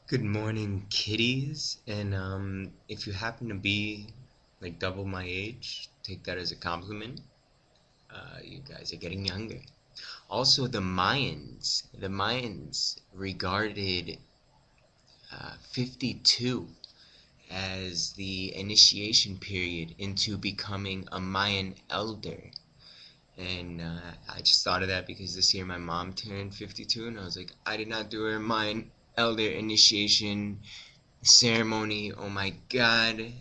Good morning, kitties. And if you happen to be like double my age, take that as a compliment. You guys are getting younger. Also, the Mayans regarded 52 as the initiation period into becoming a Mayan elder. And I just thought of that because this year my mom turned 52, and I was like, I did not do her Mayan elder initiation ceremony. Oh my god.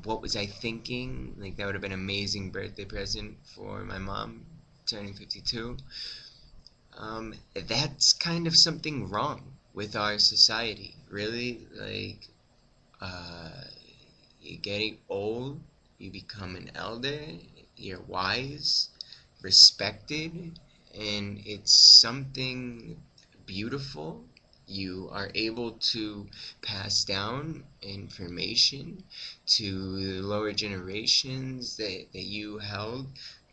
What was I thinking? Like, that would have been an amazing birthday present for my mom turning 52. That's kind of something wrong with our society. Really, like, uh, you're getting old, you become an elder, you're wise, respected, and it's something beautiful. You are able to pass down information to the lower generations that you held,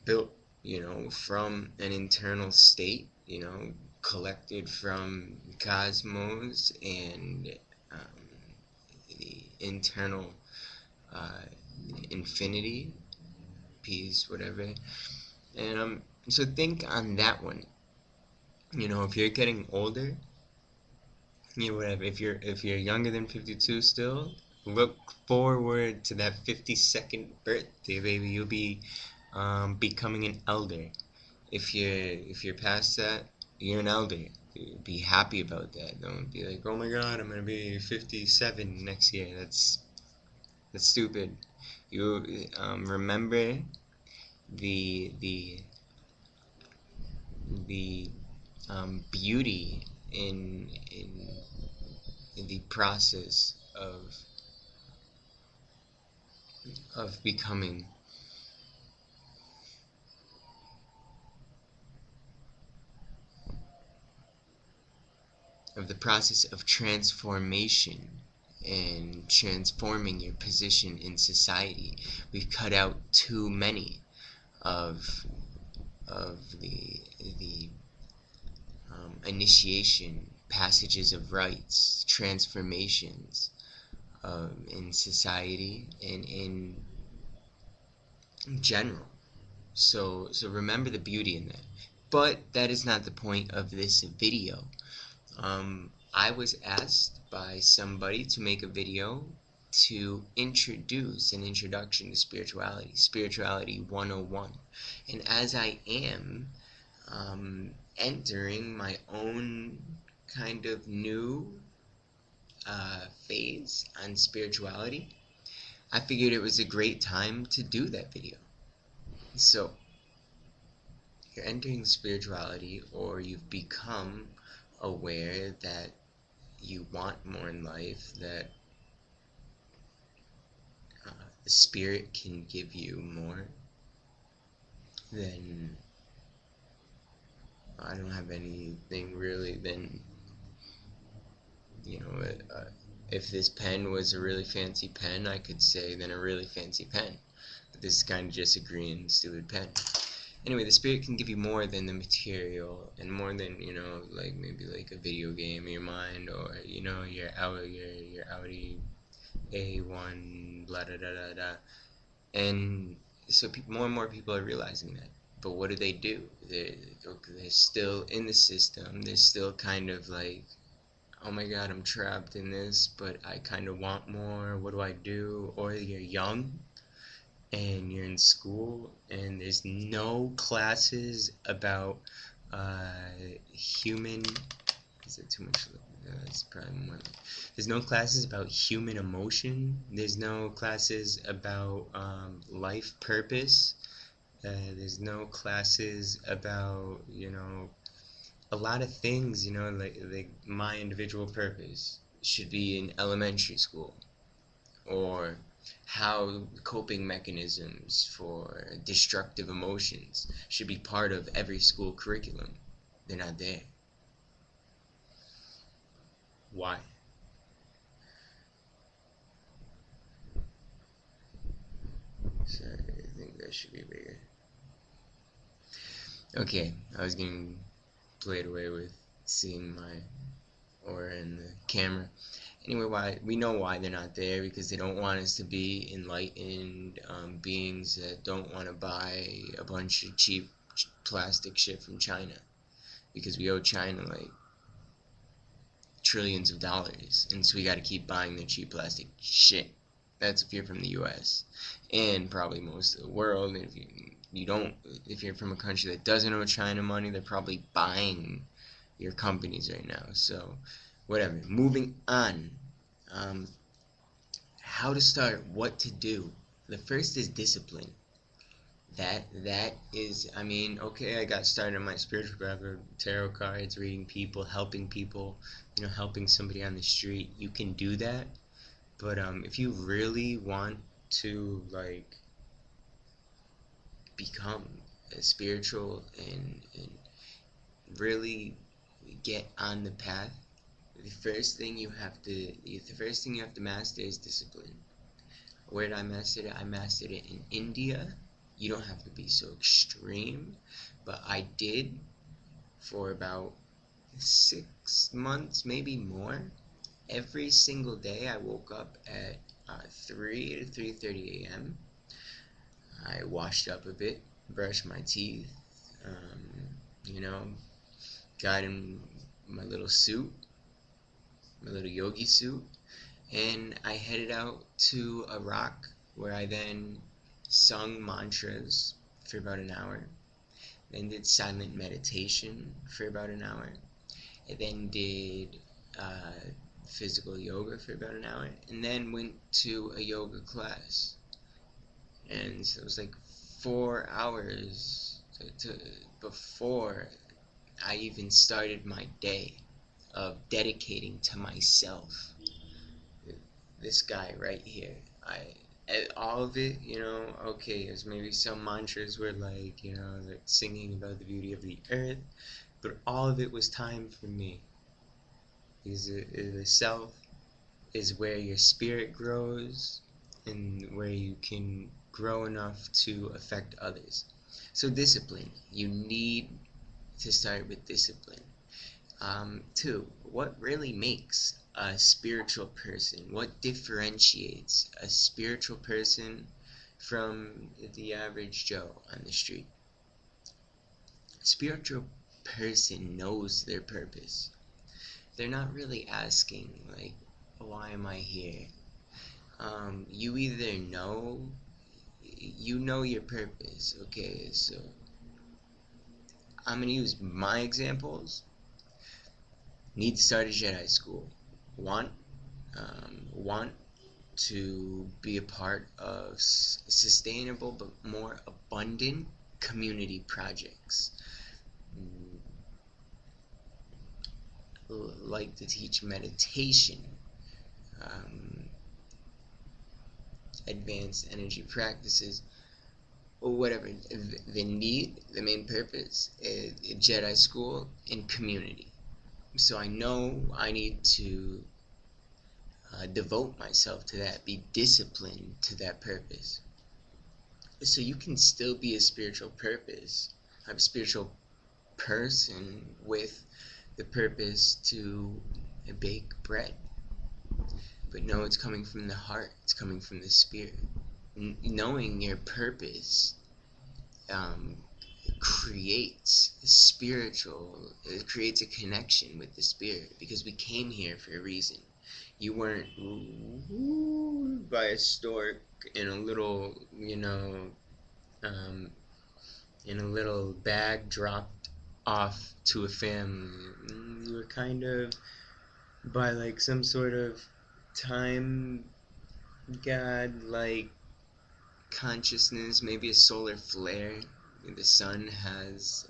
built, from an internal state, collected from cosmos and the internal uh, infinity, peace, whatever. And so think on that one. If you're getting older, whatever. If you're younger than 52 still, look forward to that 52nd birthday, baby. You'll be becoming an elder. If you're past that, you're an elder. Be happy about that. Don't be like, oh my God, I'm gonna be 57 next year. That's stupid. You remember the the the beauty in the process of becoming, of the process of transformation and transforming your position in society. We've cut out too many of the initiation, passages of rites, transformations in society and in general. So remember the beauty in that. But that is not the point of this video. I was asked by somebody to make a video to introduce an introduction to spirituality, Spirituality 101. And as I am entering my own kind of new phase on spirituality, I figured it was a great time to do that video. So, you're entering spirituality, or you've become aware that you want more in life, that the spirit can give you more, then I don't have anything really. Then, you know, if this pen was a really fancy pen, I could say then a really fancy pen. But this is kind of just a green, stupid pen. Anyway, the spirit can give you more than the material, and more than, like maybe like a video game in your mind, or your Audi A1, blah da da da da. And so more and more people are realizing that. But what do? They're still in the system. They're still kind of like, oh my God, I'm trapped in this, but I kind of want more. What do I do? Or you're young and you're in school and there's no classes about human. Is it too much? It's probably more. There's no classes about human emotion. There's no classes about life purpose. There's no classes about, a lot of things, like my individual purpose should be in elementary school, or how coping mechanisms for destructive emotions should be part of every school curriculum. They're not there. Why? So I think that should be bigger. Okay, I was getting played away with seeing my or in the camera. Anyway, why we know why they're not there, because they don't want us to be enlightened beings that don't want to buy a bunch of cheap plastic shit from China, because we owe China like trillions of dollars, and so we got to keep buying their cheap plastic shit. That's if you're from the U.S. and probably most of the world. And if you're from a country that doesn't owe China money, they're probably buying your companies right now. So, whatever. Moving on. Um, how to start, what to do. The first is discipline. That is, I mean, okay, I got started on my spiritual path with tarot cards, reading people, helping people, helping somebody on the street. You can do that, but if you really want to like become a spiritual and really get on the path, the first thing you have to master is discipline. Where did I master it? I mastered it in India. You don't have to be so extreme, but I did for about 6 months, maybe more. Every single day I woke up at 3 to 3:30 a.m. I washed up a bit, brushed my teeth, you know, got in my little suit, my little yogi suit, and I headed out to a rock where I then sung mantras for about an hour, then did silent meditation for about an hour, and then did uh, physical yoga for about an hour, and then went to a yoga class. And so it was like 4 hours before I even started my day of dedicating to myself. This guy right here, all of it, okay, there's maybe some mantras were like, like singing about the beauty of the earth, but all of it was time for me. Because the self is where your spirit grows and where you can grow enough to affect others. So discipline, you need to start with discipline. Two, what really makes a spiritual person? What differentiates a spiritual person from the average Joe on the street? A spiritual person knows their purpose. They're not really asking, like, why am I here? You either know your purpose. Okay, so I'm going to use my examples. Need to start a Jedi school. Want to be a part of sustainable but more abundant community projects. Like to teach meditation, advanced energy practices, or whatever. The main purpose is a Jedi school and community. So I know I need to devote myself to that, be disciplined to that purpose. So you can still be a spiritual person with the purpose to bake bread. But no, it's coming from the heart, it's coming from the spirit. Knowing your purpose it creates a connection with the spirit, because we came here for a reason. You weren't wooed by a stork in a little, in a little bag dropped off to a family. You were kind of by like some sort of time god like consciousness, maybe a solar flare. The sun has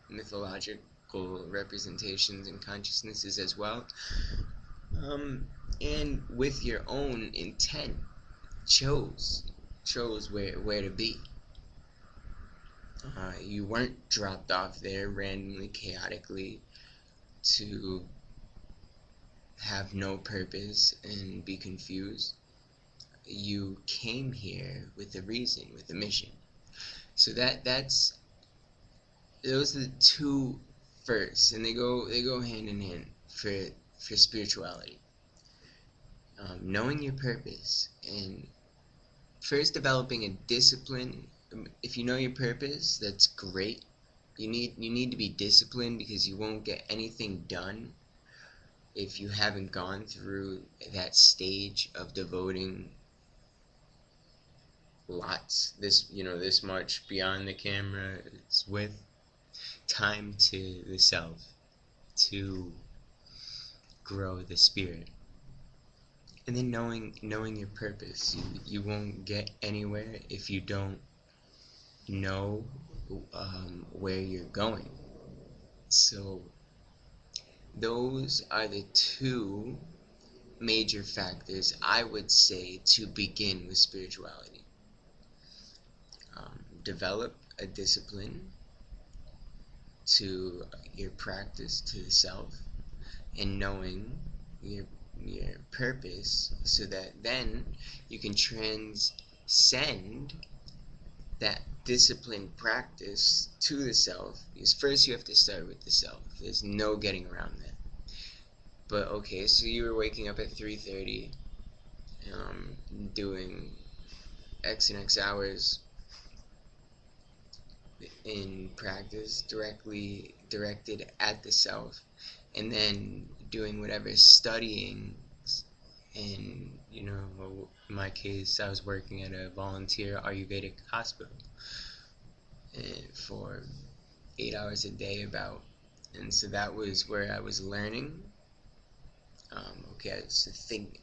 mythological representations and consciousnesses as well. And with your own intent, chose where to be. You weren't dropped off there randomly, chaotically, to have no purpose and be confused. You came here with a reason, with a mission. So those are the two first, and they go hand in hand for spirituality. Knowing your purpose and first developing a discipline. If you know your purpose, that's great. You need to be disciplined because you won't get anything done if you haven't gone through that stage of devoting this much beyond the camera, it's with time to the self to grow the spirit. And then knowing your purpose. You won't get anywhere if you don't know where you're going. So those are the two major factors I would say to begin with spirituality. Develop a discipline to your practice to the self, and knowing your purpose, so that then you can transcend that disciplined practice to the self. Because first you have to start with the self. There's no getting around that. But okay, so you were waking up at 3:30, doing X and X hours in practice directly directed at the self, and then doing whatever studying. And in my case, I was working at a volunteer Ayurvedic hospital for 8 hours a day about. And so that was where I was learning. Okay, so think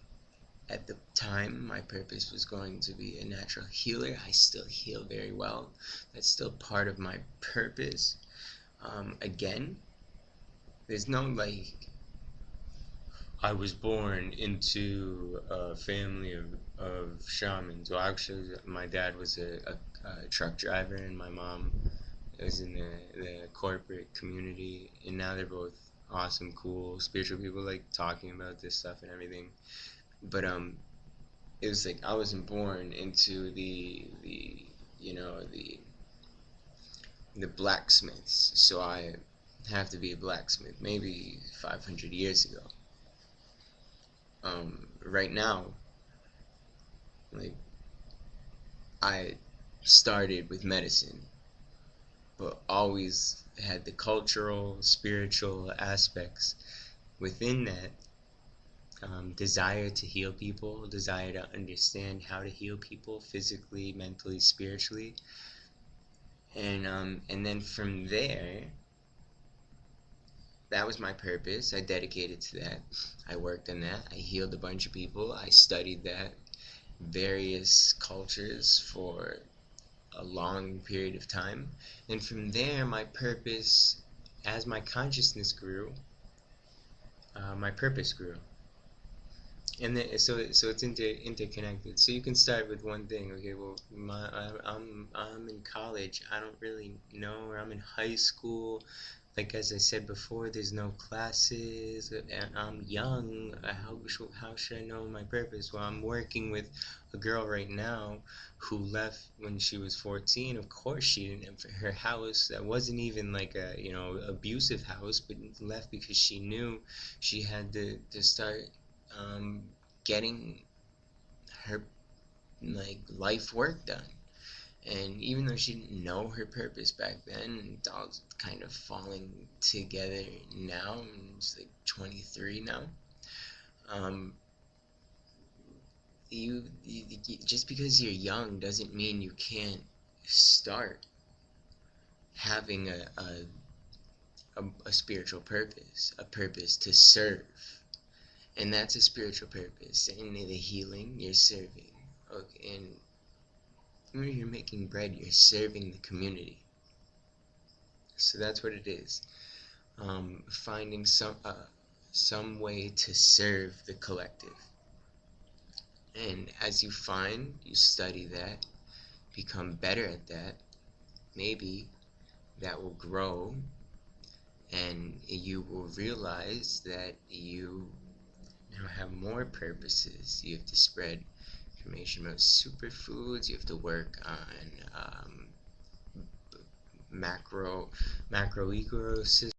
at the time my purpose was going to be a natural healer. I still heal very well. That's still part of my purpose. Again, there's no I was born into a family of shamans. Well, actually, my dad was a truck driver, and my mom was in the corporate community, and now they're both awesome, cool, spiritual people, like talking about this stuff and everything. But it was I wasn't born into the blacksmiths, so I have to be a blacksmith maybe 500 years ago. Right now, I started with medicine, but always had the cultural, spiritual aspects within that. Desire to heal people, desire to understand how to heal people physically, mentally, spiritually, and then from there, that was my purpose. I dedicated to that. I worked on that. I healed a bunch of people. I studied that, various cultures, for a long period of time. And from there, my purpose, as my consciousness grew, my purpose grew. And then, so it's interconnected. So you can start with one thing. Okay, well, I'm in college. I don't really know, or I'm in high school. Like as I said before, there's no classes, and I'm young. How should I know my purpose? Well, I'm working with a girl right now who left when she was 14. Of course, she didn't have her house. That wasn't even like a abusive house, but left because she knew she had to start getting her life work done. And even though she didn't know her purpose back then, it's all kind of falling together now. It's 23 now. You just because you're young doesn't mean you can't start having a spiritual purpose, a purpose to serve. And that's a spiritual purpose. In the healing, you're serving. Okay, and when you're making bread, you're serving the community. So that's what it is. Finding some way to serve the collective. And as you study that, become better at that, maybe that will grow, and you will realize that you now have more purposes. You have to spread information about superfoods. You have to work on macro ecosystem